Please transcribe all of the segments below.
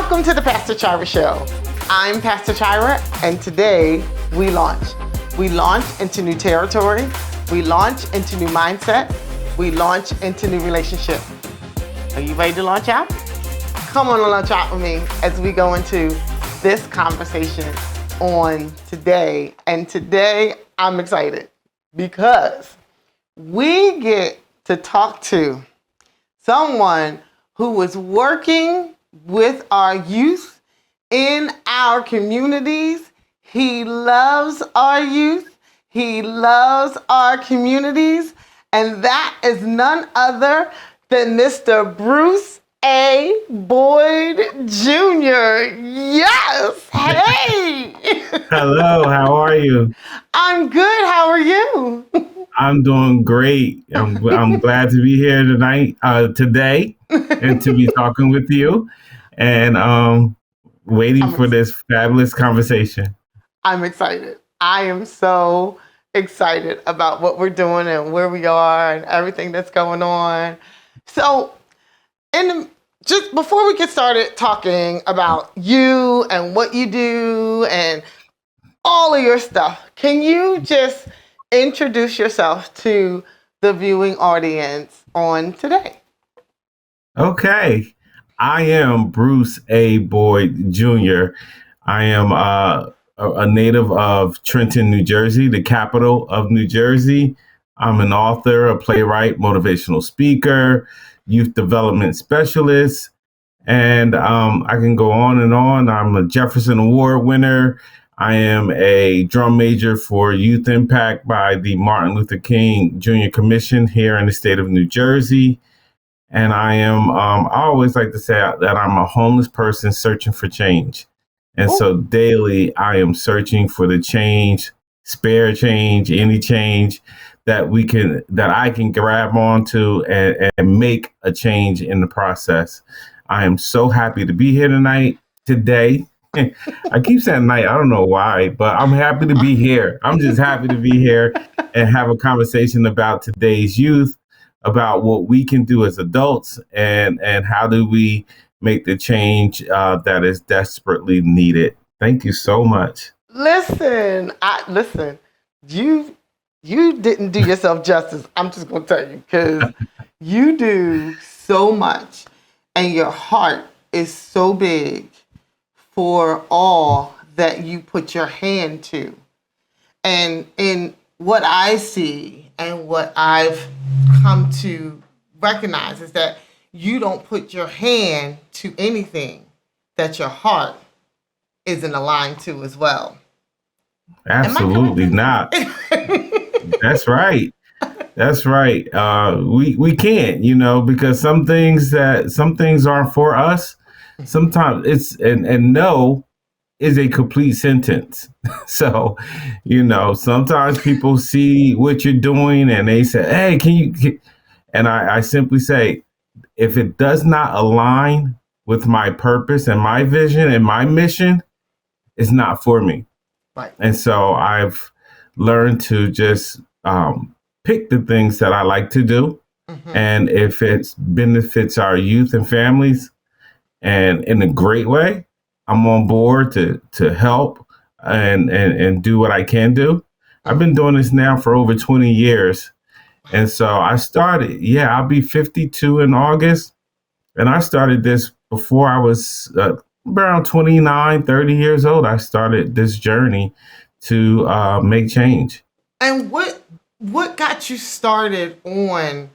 Welcome to the Pastor Chira Show. I'm Pastor Chira, and today we launch. We launch into new territory. We launch into new mindset. We launch into new relationship. Are you ready to launch out? Come on and launch out with me as we go into this conversation on today. And today I'm excited because we get to talk to someone who was working with our youth in our communities. He loves our youth. He loves our communities. And that is none other than Mr. Bruce A. B.O.Y.D. Jr. Yes. Hey. Hello, how are you? I'm good. How are you? I'm doing great. I'm glad to be here today, and to be talking with you, and waiting for this fabulous conversation. I'm excited. I am so excited about what we're doing and where we are and everything that's going on. So, just before we get started talking about you and what you do and all of your stuff, can you just introduce yourself to the viewing audience on today? Okay. I am Bruce A. B.O.Y.D. Jr. I am a native of Trenton, New Jersey, the capital of New Jersey. I'm an author, a playwright, motivational speaker, youth development specialist, and I can go on and on. I'm a Jefferson Award winner. I am a drum major for Youth Impact by the Martin Luther King Jr. Commission here in the state of New Jersey. And I always like to say that I'm a homeless person searching for change. And so daily I am searching for the change, spare change, any change that I can grab onto and make a change in the process. I am so happy to be here today. I keep saying night. I don't know why, but I'm happy to be here. I'm just happy to be here and have a conversation about today's youth, about what we can do as adults, and how do we make the change that is desperately needed. Thank you so much. Listen. You didn't do yourself justice. I'm just going to tell you, because you do so much, and your heart is so big for all that you put your hand to. And in what I see and what I've come to recognize is that you don't put your hand to anything that your heart isn't aligned to as well. Absolutely not. That's right. That's right. We can't, because some things aren't for us. Sometimes and no is a complete sentence. So, sometimes people see what you're doing and they say, hey, and I simply say, if it does not align with my purpose and my vision and my mission, it's not for me. Right. And so I've learned to just pick the things that I like to do. Mm-hmm. And if it benefits our youth and families, and in a great way, I'm on board to help and do what I can do. I've been doing this now for over 20 years. And so I started, I'll be 52 in August. And I started this before I was around 29, 30 years old. I started this journey to make change. And what got you started on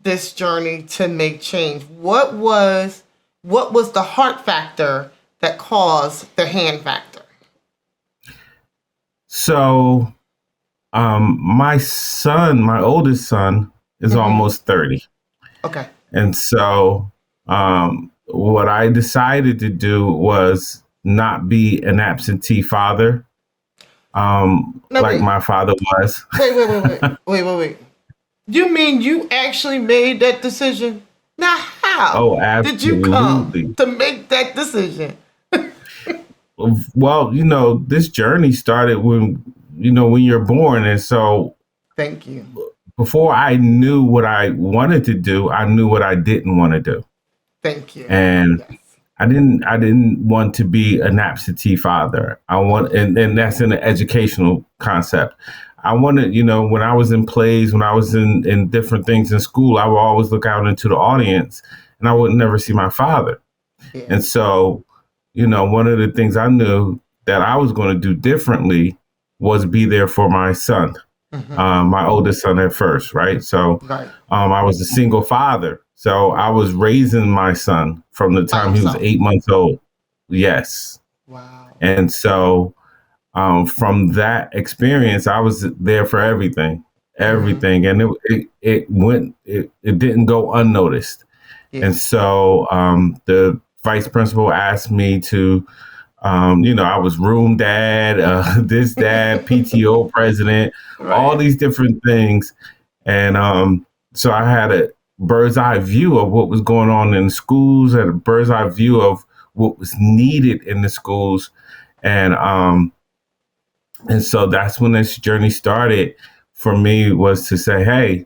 this journey to make change? What was the heart factor that caused the hand factor? So, my oldest son is almost 30. Okay. And so, what I decided to do was not be an absentee father, my father was. Wait. You mean you actually made that decision? Now, how absolutely. did you come to make that decision? Well, this journey started when you're born. And so thank you. Before I knew what I wanted to do, I knew what I didn't want to do. Thank you. And yes. I didn't want to be an absentee father. And that's an educational concept. I wanted, when I was in plays, when I was in different things in school, I would always look out into the audience and I would never see my father. Yeah. And so, one of the things I knew that I was going to do differently was be there for my son, my oldest son at first, right? So Right. I was a single father. So I was raising my son from the By time he was yourself. 8 months old. Yes. Wow. And so from that experience, I was there for everything. And it didn't go unnoticed. Yeah. And so the vice principal asked me to, I was room dad, this dad, PTO president, all Right. these different things. And so I had a bird's eye view of what was going on in the schools, had a bird's eye view of what was needed in the schools. And so that's when this journey started for me, was to say, hey,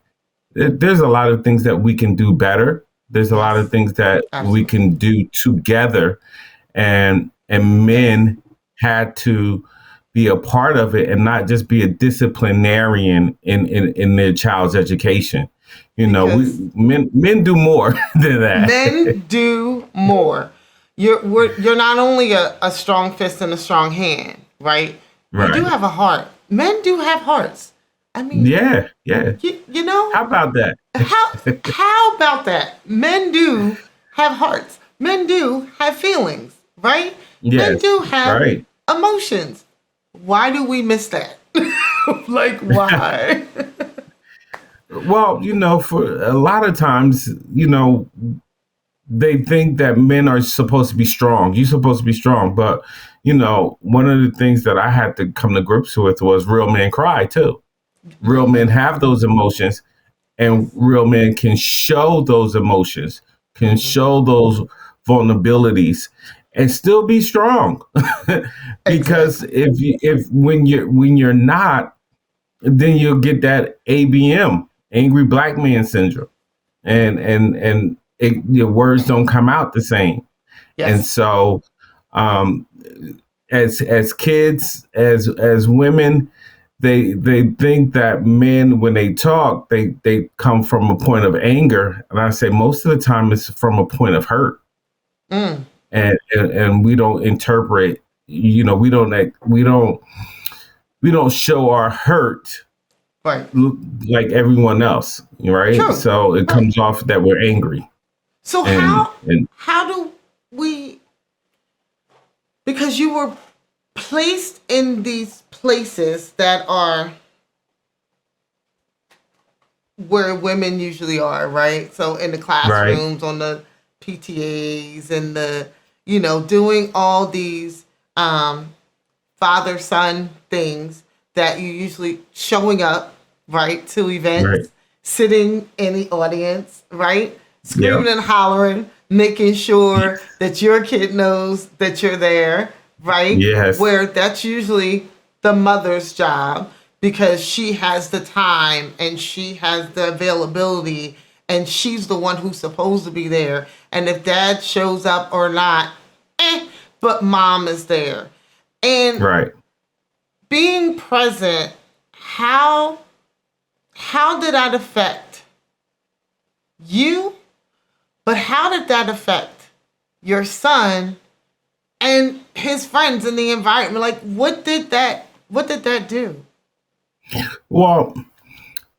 there's a lot of things that we can do better. There's a lot Yes. of things that we Absolutely. can do together, and men had to be a part of it and not just be a disciplinarian in their child's education. Because Men do more than that. men do more. You're not only a strong fist and a strong hand, right? You do Right. have a heart. Men do have hearts. I mean, Yeah. you know, How about that? how about that? Men do have hearts. Men do have feelings, right? Men Yes. do have Right. emotions. Why do we miss that? Like, why? Well, for a lot of times, they think that men are supposed to be strong. You're supposed to be strong. But, one of the things that I had to come to grips with was real men cry too. Real men have those emotions, and Yes. real men can show those emotions, can show those vulnerabilities, and still be strong. Because Exactly. if when you're not, then you'll get that ABM, angry black man syndrome, and your words don't come out the same. And Yes. so, um, as kids, as women, they think that men, when they talk, they come from a point of anger, and I say most of the time it's from a point of hurt, Mm, and we don't interpret. We don't show our hurt right. like everyone else, right? True. So it Right. comes off that we're angry, So and how do we, because you were placed in these places that are where women usually are, right? So in the right, classrooms, on the PTAs, and doing all these um, father son things that you usually showing up, right, to right, events, sitting in the audience, right, yep, screaming and hollering, making sure that your kid knows that you're there, right? yes, Where that's usually the mother's job, because she has the time and she has the availability and she's the one who's supposed to be there. And if dad shows up or not, but mom is there. And right. being present, how did that affect you? But how did that affect your son and his friends in the environment? Like, what did that do? Well,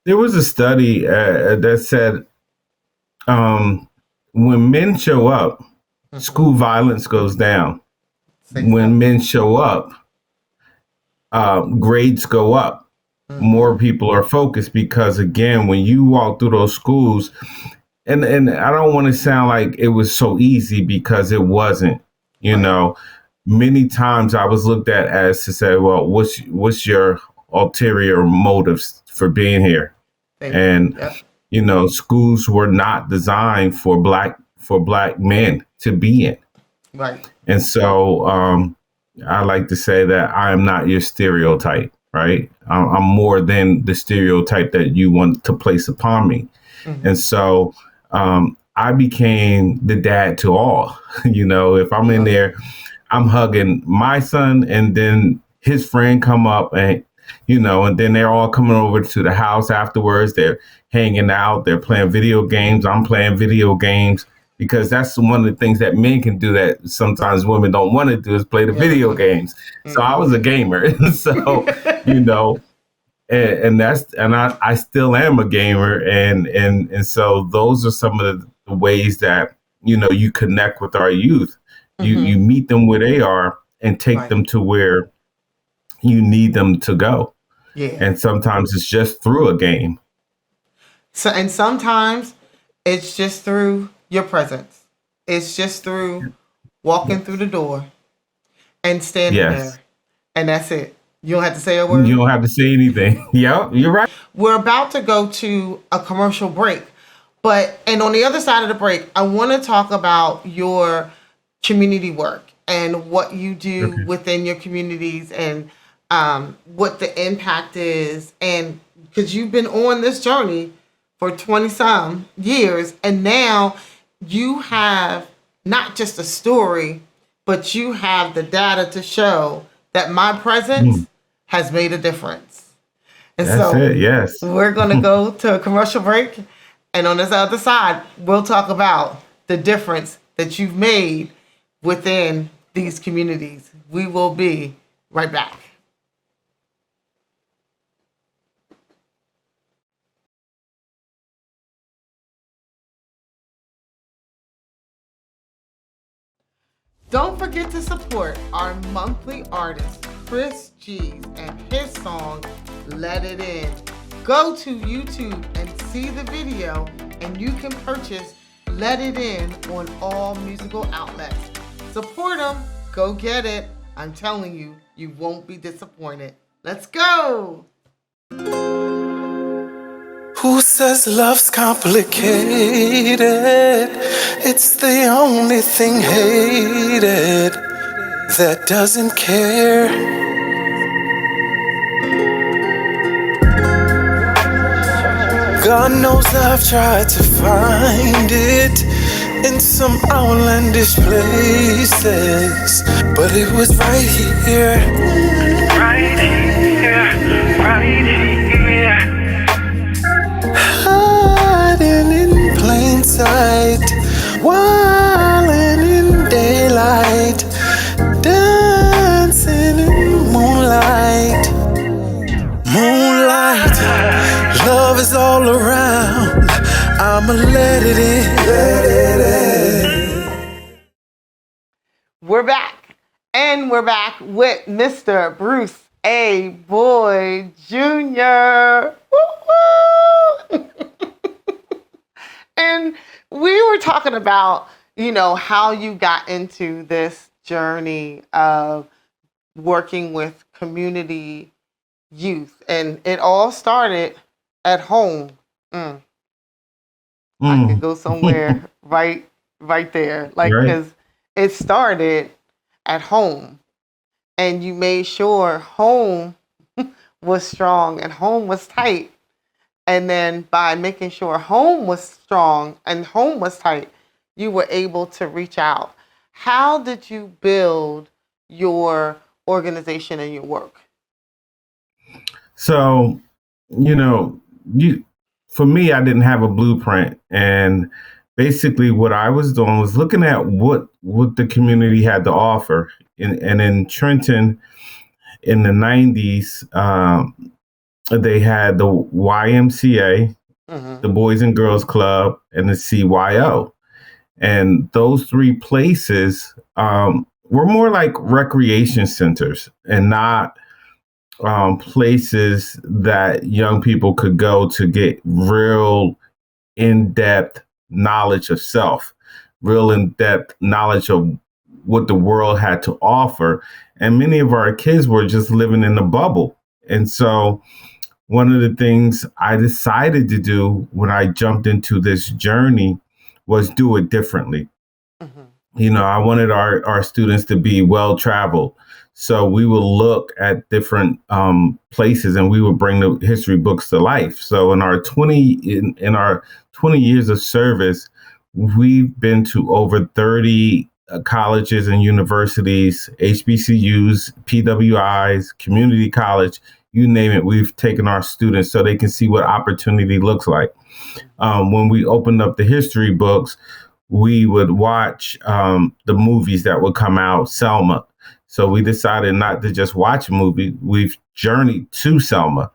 there was a study that said when men show up, Mm-hmm. school violence goes down. Say When so. men show up, grades go up. Mm-hmm. More people are focused because, again, when you walk through those schools, and I don't want to sound like it was so easy, because it wasn't. You Right. know, Many times I was looked at as to say, well, what's your ulterior motives for being here? Thank you. And Yep. schools were not designed for black men to be in. Right. And so I like to say that I am not your stereotype, right? I'm more than the stereotype that you want to place upon me. Mm-hmm. And so I became the dad to all. If I'm in Yeah. there, I'm hugging my son, and then his friend come up, and then they're all coming over to the house afterwards. They're hanging out, they're playing video games. I'm playing video games because that's one of the things that men can do that sometimes women don't want to do, is play the Yeah, they video do. games. So I Mm-hmm. was a gamer. So, you know, and I still am a gamer, and so those are some of the ways that you connect with our youth. You Mm-hmm. meet them where they are and take Right. them to where you need them to go, Yeah. and sometimes it's just through a game. So, and sometimes it's just through your presence. It's just through walking through Yes. the door and standing Yes. there. And that's it. You don't have to say a You word. don't have to say anything. Yep, you're right. We're about to go to a commercial break. And on the other side of the break, I want to talk about your community work and what you do Okay. within your communities, and what the impact is. And because you've been on this journey for 20 some years, and now you have not just a story, but you have the data to show that my Mm, presence has made a difference. And that's so it. Yes. we're going to go to a commercial break. And on this other side, we'll talk about the difference that you've made within these communities. We will be right back. Don't forget to support our monthly artist, Chris G's, and his song, Let It In. Go to YouTube and see the video, and you can purchase Let It In on all musical outlets. Support him. Go get it. I'm telling you, you won't be disappointed. Let's go. Who says love's complicated? It's the only thing hated that doesn't care. God knows I've tried to find it in some outlandish places, but it was right here. Right here, right here. Hiding in plain sight, wilding in daylight, dancing in moonlight. Moonlight, love is all around. I'ma let it in, let it in. We're back. And we're back with Mr. Bruce A. Boyd Jr. Woo-woo! And we were talking about, how you got into this journey of working with community youth. And it all started at home. I could Mm. go somewhere right there. Like, Right. because it started at home, and you made sure home was strong and home was tight. And then by making sure home was strong and home was tight, you were able to reach out. How did you build your organization and your work? So, you know, you for me, I didn't have a blueprint, and basically, what I was doing was looking at what the community had to offer. And in Trenton, in the '90s, they had the YMCA, Mm-hmm. the Boys and Girls Club, and the CYO, and those three places were more like recreation centers and not places that young people could go to get real in-depth knowledge of self, real in-depth knowledge of what the world had to offer. And many of our kids were just living in a bubble. And so one of the things I decided to do when I jumped into this journey was do it differently. Mm-hmm. I wanted our students to be well traveled. So we would look at different places, and we would bring the history books to life. So in our 20 years of service, we've been to over 30 colleges and universities, HBCUs, PWIs, community college, you name it. We've taken our students so they can see what opportunity looks like. When we opened up the history books, we would watch the movies that would come out, Selma. So we decided not to just watch a movie. We've journeyed to Selma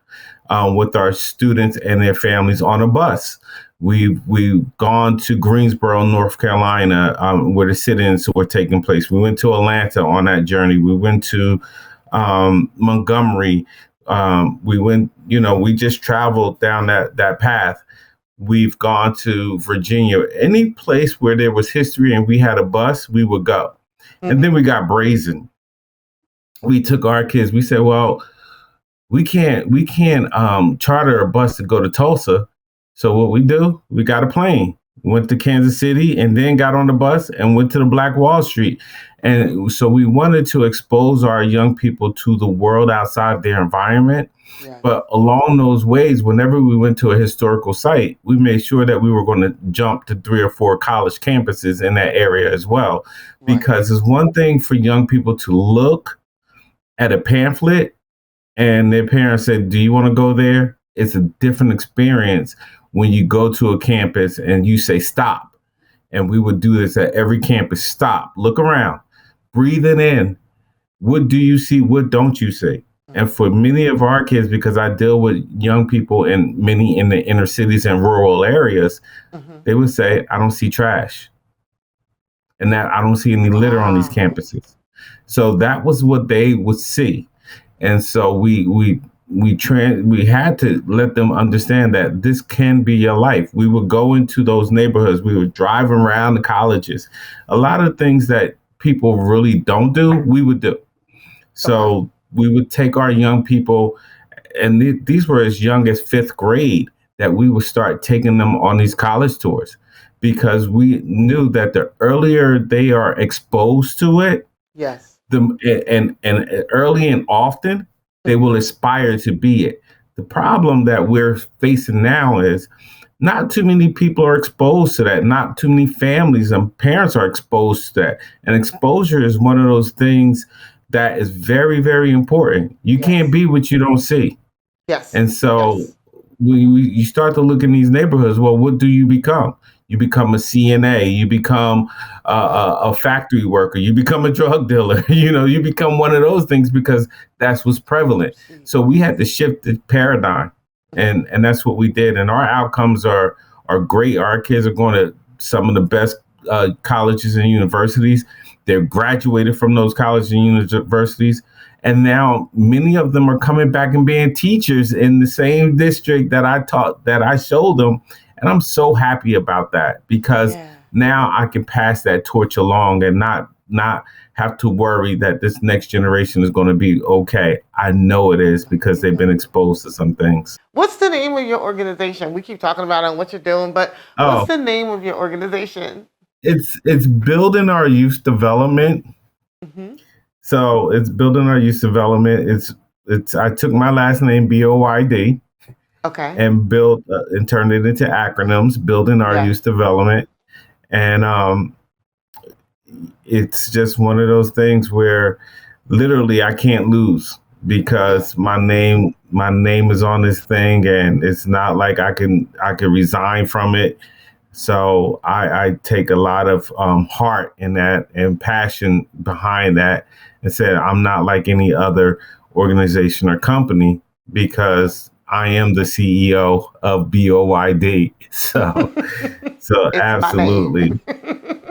with our students and their families on a bus. We've gone to Greensboro, North Carolina, where the sit-ins were taking place. We went to Atlanta on that journey. We went to Montgomery. We just traveled down that path. We've gone to Virginia. Any place where there was history and we had a bus, we would go. Mm-hmm. And then we got brazen. We took our kids. We said, well, we can't charter a bus to go to Tulsa. So what we do, we got a plane, went to Kansas City, and then got on the bus and went to the Black Wall Street. And so we wanted to expose our young people to the world outside their environment. Yes. But along those ways, whenever we went to a historical site, we made sure that we were going to jump to 3 or 4 college campuses in that area as well. Right. Because it's one thing for young people to look at a pamphlet and their parents said, do you want to go there? It's a different experience when you go to a campus and you say, stop. And we would do this at every campus. Stop, look around, breathe it in. What do you see? What don't you see? And for many of our kids, because I deal with young people and many in the inner cities and rural areas, they would say, I don't see trash. And that I don't see any litter on these campuses. So that was what they would see. And so we had to let them understand that this can be your life. We would go into those neighborhoods. We would drive around the colleges. A lot of things that people really don't do, we would do. So we would take our young people, and these were as young as 5th grade, that we would start taking them on these college tours, because we knew that the earlier they are exposed to it, yes, and early and often, they will aspire to be it. The problem that we're facing now is not too many people are exposed to that. Not too many families and parents are exposed to that. And exposure is one of those things that is very, very important. You can't be what you don't see. Yes. And so you start to look in these neighborhoods. Well, what do you become? You become a CNA, you become a factory worker, you become a drug dealer, you become one of those things because that's what's prevalent. So we had to shift the paradigm, and that's what we did. And our outcomes are great. Our kids are going to some of the best colleges and universities. They're graduated from those colleges and universities. And now many of them are coming back and being teachers in the same district that I taught, that I showed them. And I'm so happy about that, because now I can pass that torch along and not have to worry that this next generation is going to be okay. I know it is, because they've been exposed to some things. What's the name of your organization? We keep talking about it and what you're doing, but what's the name of your organization? It's Building Our Youth Development. Mm-hmm. So it's Building Our Youth Development. It's I took my last name, B.O.Y.D. Okay. And built and turned it into acronyms, Building Our Youth Development. And it's just one of those things where literally I can't lose, because my name is on this thing, and it's not like I can resign from it. So I take a lot of heart in that and passion behind that, and said I'm not like any other organization or company, because I am the CEO of B.O.Y.D. So absolutely.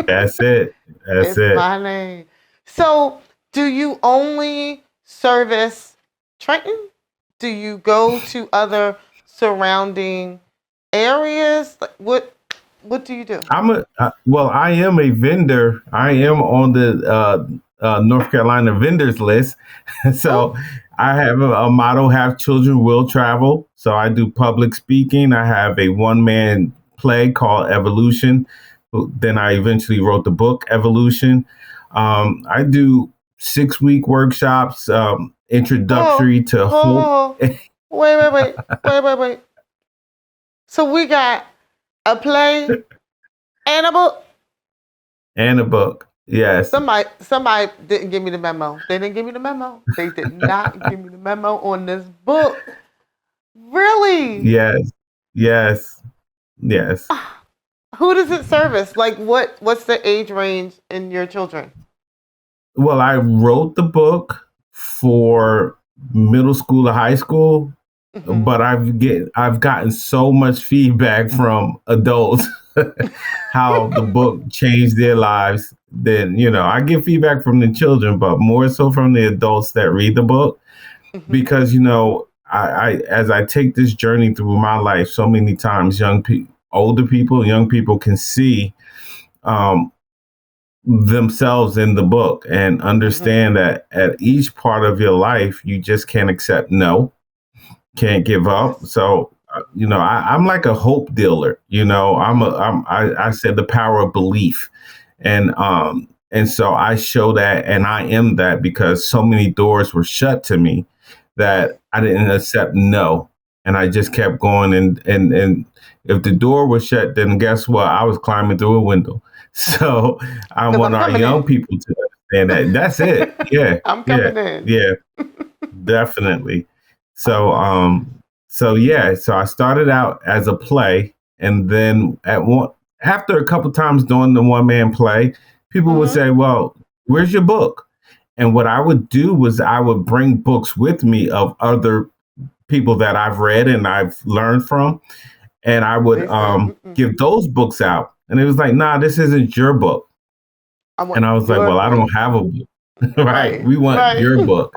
That's it. It's my name. So do you only service Trenton? Do you go to other surrounding areas? What do you do? I am a vendor. I am on the North Carolina vendors list. So I have a motto, have children will travel. So I do public speaking. I have a one-man play called Evolution. Then I eventually wrote the book Evolution. I do 6-week workshops, introductory to hope. Wait. So we got a play And a book. And a book. Yes. Somebody didn't give me the memo. They didn't give me the memo. They did not give me the memo on this book. Really? Yes. Yes. Yes. Who does it service? Like what's the age range in your children? Well, I wrote the book for middle school to high school, Mm-hmm. but I've gotten so much feedback from adults how the book changed their lives. Then, I get feedback from the children, but more so from the adults that read the book Mm-hmm. because I as I take this journey through my life, so many times older people, young people can see um, themselves in the book and Mm-hmm. understand that at each part of your life, you just can't accept no, can't give up. Yes. So, I'm like a hope dealer. Mm-hmm. I said the power of belief, and so I show that, and I am that because so many doors were shut to me Right. that I didn't accept no, and I just kept going. And if the door was shut, then guess what? I was climbing through a window. So I Because want I'm our coming young in. people to understand that. That's it. Yeah, I'm yeah, coming in. yeah. Definitely. I So love it. so I started out as a play, and then after a couple times doing the one man play, people would Mm-hmm. say, "Well, where's your book?" And what I would do was I would bring books with me of other people that I've read and I've learned from, and I would They said, Mm-mm, give those books out. And it was like, "Nah, this isn't your book." I want And I was like, your "Well, I don't book. have a book." Right? Right. We want Right. your book.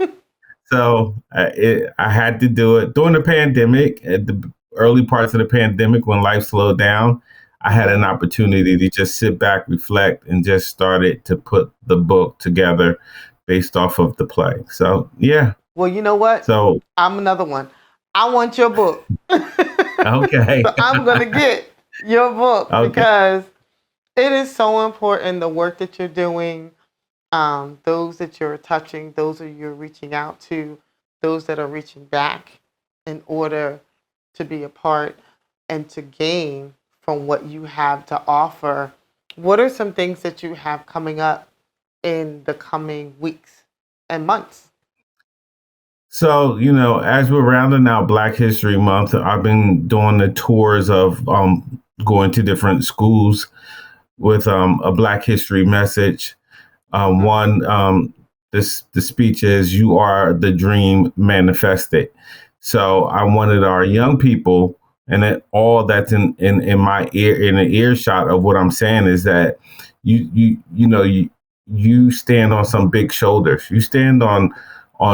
So I had to do it during the pandemic, at the early parts of the pandemic when life slowed down. I had an Mm-hmm. opportunity to just sit back, reflect, and just started to put the book together based off of the play. So, yeah. Well, you know what? So, I'm another one. I want your book. okay. So I'm going to get your book Okay. because it is so important the work that you're doing, those that you're touching, those that you're reaching out to, those that are reaching back in order to be a part and to gain from what you have to offer. What are some things that you have coming up in the coming weeks and months? So, as we're rounding out Black History Month, I've been doing the tours of going to different schools with a Black History message. Mm-hmm. One, the speech is "You are the dream manifested." So I wanted our young people, and all that's in my ear, in the earshot of what I'm saying is that you stand on some big shoulders. You stand on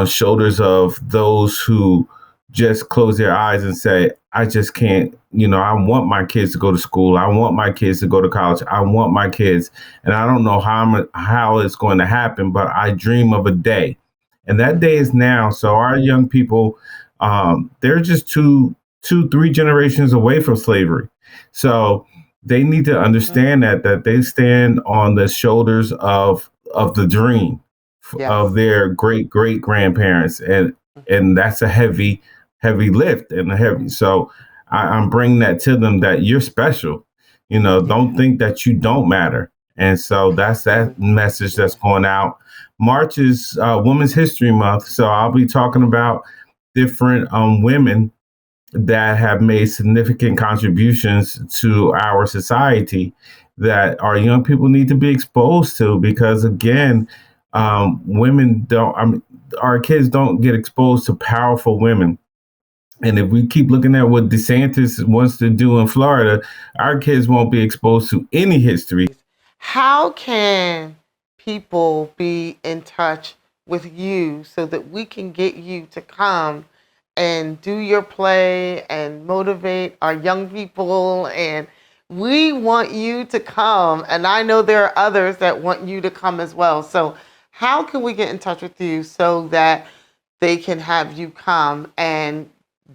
shoulders of those who just close their eyes and say, I just can't, I want my kids to go to school. I want my kids to go to college. I want my kids. And I don't know how it's going to happen, but I dream of a day. And that day is Mm-hmm. now. So our young people, they're just three generations away from slavery. So they need to Mm-hmm. understand that they stand on the shoulders of the dream of Yes. their great great grandparents, Mm-hmm. and that's a heavy lift and a heavy. So I'm bringing that to them that you're special. Yeah. Don't think that you don't matter. And so that's that Absolutely. message Yeah. that's going out. March is Women's History Month, so I'll be talking about different women that have made significant contributions to our society that our young people need to be exposed to because Yes. again women don't our kids don't get exposed to powerful women, and if we keep looking at what DeSantis wants to do in Florida, our kids won't be exposed to any history. How can people be in touch with you so that we can get you to come and do your play and motivate our young people? And we want you to come. And I know there are others that want you to come as well. So, how can we get in touch with you so that they can have you come and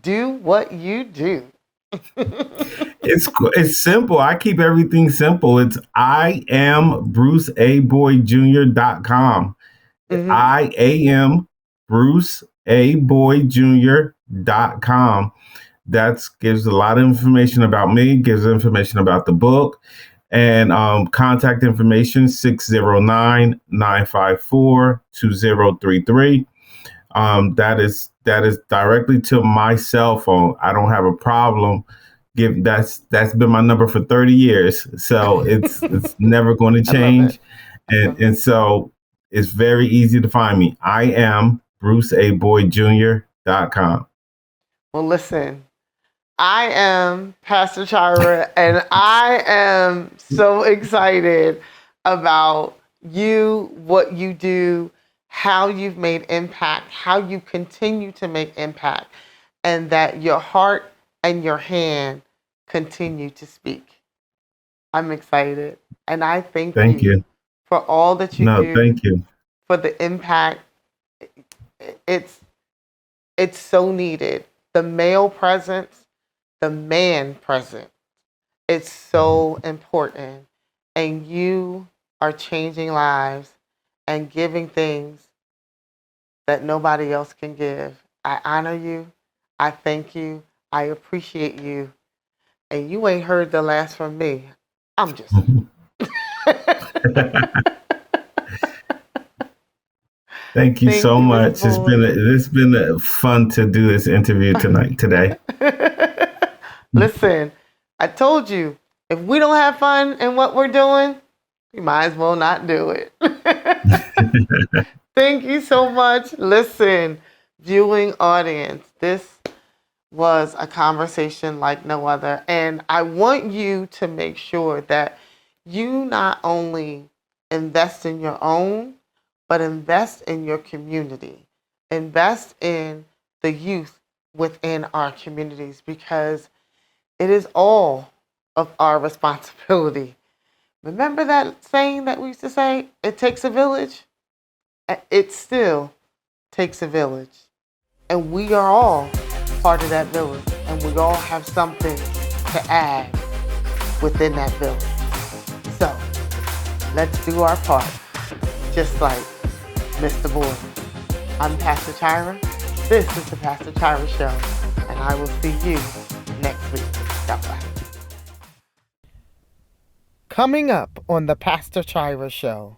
do what you do? It's simple. I keep everything simple. It's I am bruceaboydjr.com. Hmm. I am bruceaboydjr.com. That gives a lot of information about me, gives information about the book, And contact information 609-954-2033. That is directly to my cell phone. I don't have a problem. That's been my number for 30 years. So it's never going to I love it. change. And so it's very easy to find me. I am BruceABoydJr.com. Well, listen, I am Pastor Chira, and I am so excited about you, what you do, how you've made impact, how you continue to make impact, and that your heart and your hand continue to speak. I'm excited, and I thank Thank you. for all that you No, do, thank you. for the impact. It's so needed. The male presence, the man presence. It's so important. And you are changing lives and giving things that nobody else can give. I honor you. I thank you. I appreciate you. And you ain't heard the last from me. I'm just. Thank you so you, much. It's been fun to do this interview today. Listen, I told you, if we don't have fun in what we're doing, we might as well not do it. Thank you so much. Listen, viewing audience, this was a conversation like no other. And I want you to make sure that you not only invest in your own, but invest in your community. Invest in the youth within our communities, because it is all of our responsibility. Remember that saying that we used to say, it takes a village? It still takes a village. And we are all part of that village. And we all have something to add within that village. So, let's do our part. Just like Mr. B.O.Y.D. I'm Pastor Chira. This is the Pastor Chira Show. And I will see you next week. God-bye. Coming up on the Pastor Chira Show.